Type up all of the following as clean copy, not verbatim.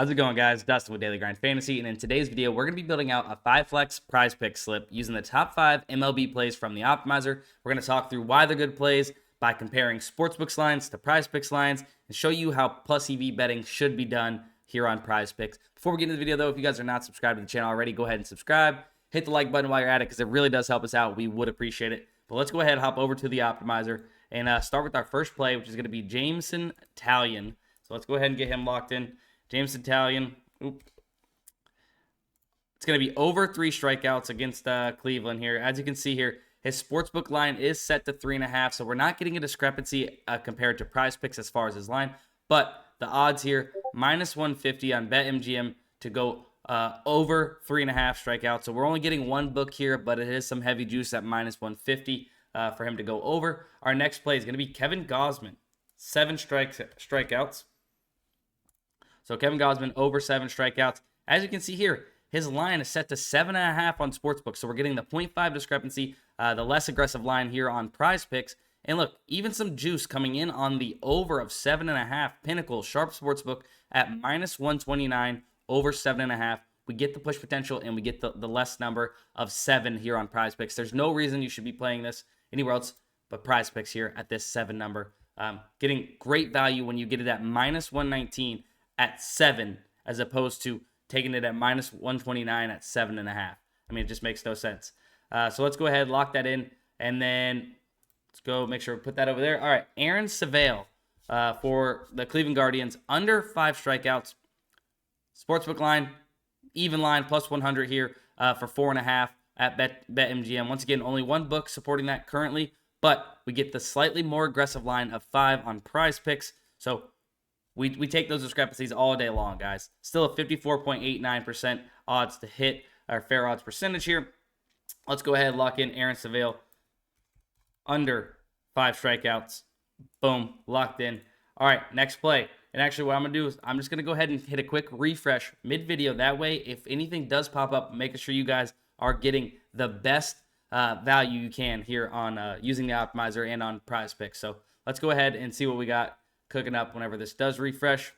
How's it going, guys? Dustin with Daily Grind Fantasy, and in today's video, we're going to be building out a 5-flex PrizePicks slip using the top 5 MLB plays from the Optimizer. We're going to talk through why they're good plays by comparing sportsbooks lines to PrizePicks lines and show you how plus EV betting should be done here on PrizePicks. Before we get into the video, though, if you guys are not subscribed to the channel already, go ahead and subscribe. Hit the like button while you're at it because it really does help us out. We would appreciate it. But let's go ahead and hop over to the Optimizer and start with our first play, which is going to be Jameson Taillon. So let's go ahead and get him locked in. Jameson Taillon. It's going to be over 3 strikeouts against Cleveland here. As you can see here, his sportsbook line is set to 3.5, so we're not getting a discrepancy compared to PrizePicks as far as his line. But the odds here, minus 150 on BetMGM to go over 3.5 strikeouts. So we're only getting one book here, but it is some heavy juice at minus 150 for him to go over. Our next play is going to be Kevin Gausman, 7 strikeouts. So Kevin Gausman over 7 strikeouts. As you can see here, his line is set to 7.5 on Sportsbook. So we're getting the 0.5 discrepancy, the less aggressive line here on PrizePicks. And look, even some juice coming in on the over of 7.5. Pinnacle, Sharp Sportsbook at minus 129 over 7.5. We get the push potential and we get the less number of 7 here on PrizePicks. There's no reason you should be playing this anywhere else but PrizePicks here at this 7 number. Getting great value when you get it at minus 119 at 7 as opposed to taking it at minus 129 at 7.5. I mean, it just makes no sense. So let's go ahead, lock that in, and then let's go make sure we put that over there. All right, Aaron Savale for the Cleveland Guardians, under 5 strikeouts. Sportsbook line, even line, plus 100 here for 4.5 at BetMGM. Once again, only one book supporting that currently, but we get the slightly more aggressive line of 5 on PrizePicks. So we take those discrepancies all day long, guys. Still a 54.89% odds to hit our fair odds percentage here. Let's go ahead and lock in Aaron Savale under 5 strikeouts. Boom, locked in. All right, next play. And actually what I'm going to do is I'm just going to go ahead and hit a quick refresh mid-video. That way, if anything does pop up, making sure you guys are getting the best value you can here on using the Optimizer and on PrizePicks. So let's go ahead and see what we got cooking up whenever this does refresh.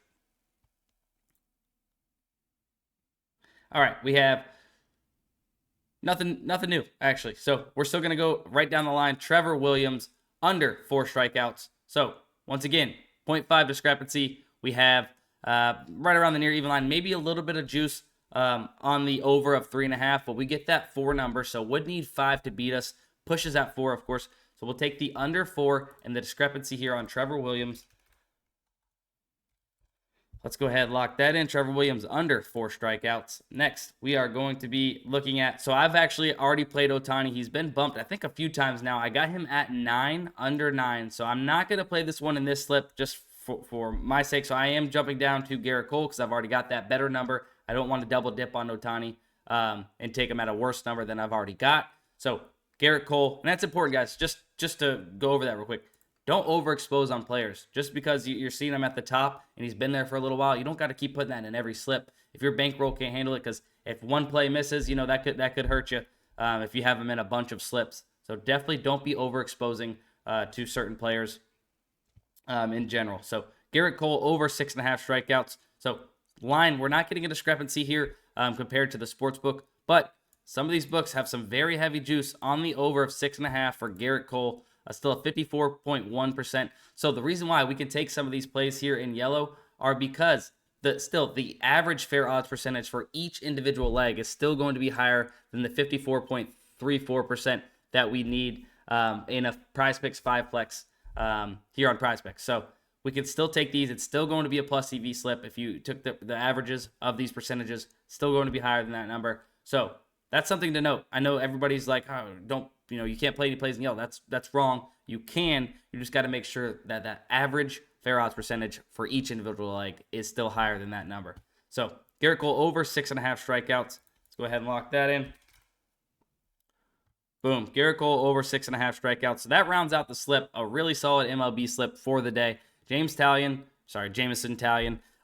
All right, we have nothing new, actually. So we're still going to go right down the line. Trevor Williams, under 4 strikeouts. So once again, 0.5 discrepancy. We have right around the near even line, maybe a little bit of juice on the over of 3.5, but we get that 4 number, so would need 5 to beat us. Pushes at 4, of course. So we'll take the under 4 and the discrepancy here on Trevor Williams. Let's go ahead and lock that in. Trevor Williams under 4 strikeouts. Next, we are going to be looking at, so I've actually already played Ohtani. He's been bumped, I think, a few times now. I got him at 9, under 9. So I'm not going to play this one in this slip just for my sake. So I am jumping down to Garrett Cole because I've already got that better number. I don't want to double dip on Ohtani and take him at a worse number than I've already got. So Garrett Cole, and that's important, guys, just to go over that real quick. Don't overexpose on players. Just because you're seeing him at the top and he's been there for a little while, you don't got to keep putting that in every slip. If your bankroll can't handle it, because if one play misses, you know that could hurt you if you have him in a bunch of slips. So definitely don't be overexposing to certain players in general. So Garrett Cole over 6.5 strikeouts. So line, we're not getting a discrepancy here compared to the sports book, but some of these books have some very heavy juice on the over of 6.5 for Garrett Cole. Still a 54.1%. So the reason why we can take some of these plays here in yellow are because the average fair odds percentage for each individual leg is still going to be higher than the 54.34% that we need in a PrizePicks 5-flex here on PrizePicks. So we can still take these. It's still going to be a plus EV slip. If you took the averages of these percentages, still going to be higher than that number. So that's something to note. I know everybody's like, oh, you can't play any plays in yellow. That's wrong. You can. You just got to make sure that that average fair odds percentage for each individual leg is still higher than that number. So Garrett Cole over 6.5 strikeouts. Let's go ahead and lock that in. Boom. Garrett Cole over 6.5 strikeouts. So that rounds out the slip. A really solid MLB slip for the day. Jameson Taillon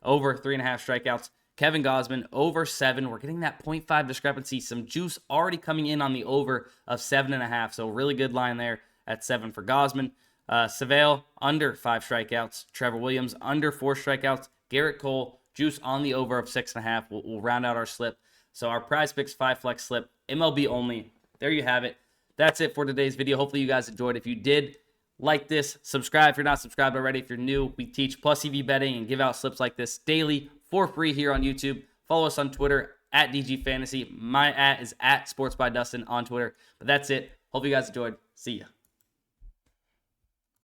over 3.5 strikeouts. Kevin Gausman over 7. We're getting that 0.5 discrepancy. Some juice already coming in on the over of 7.5. So really good line there at 7 for Gausman. Savale under 5 strikeouts. Trevor Williams under 4 strikeouts. Garrett Cole juice on the over of 6.5. We'll round out our slip. So our PrizePicks 5 flex slip, MLB only. There you have it. That's it for today's video. Hopefully you guys enjoyed. If you did like this, subscribe if you're not subscribed already. If you're new, we teach plus EV betting and give out slips like this daily for free here on YouTube. Follow us on Twitter at DGFantasy. My @ is at SportsByDustin on Twitter. But that's it. Hope you guys enjoyed. See ya.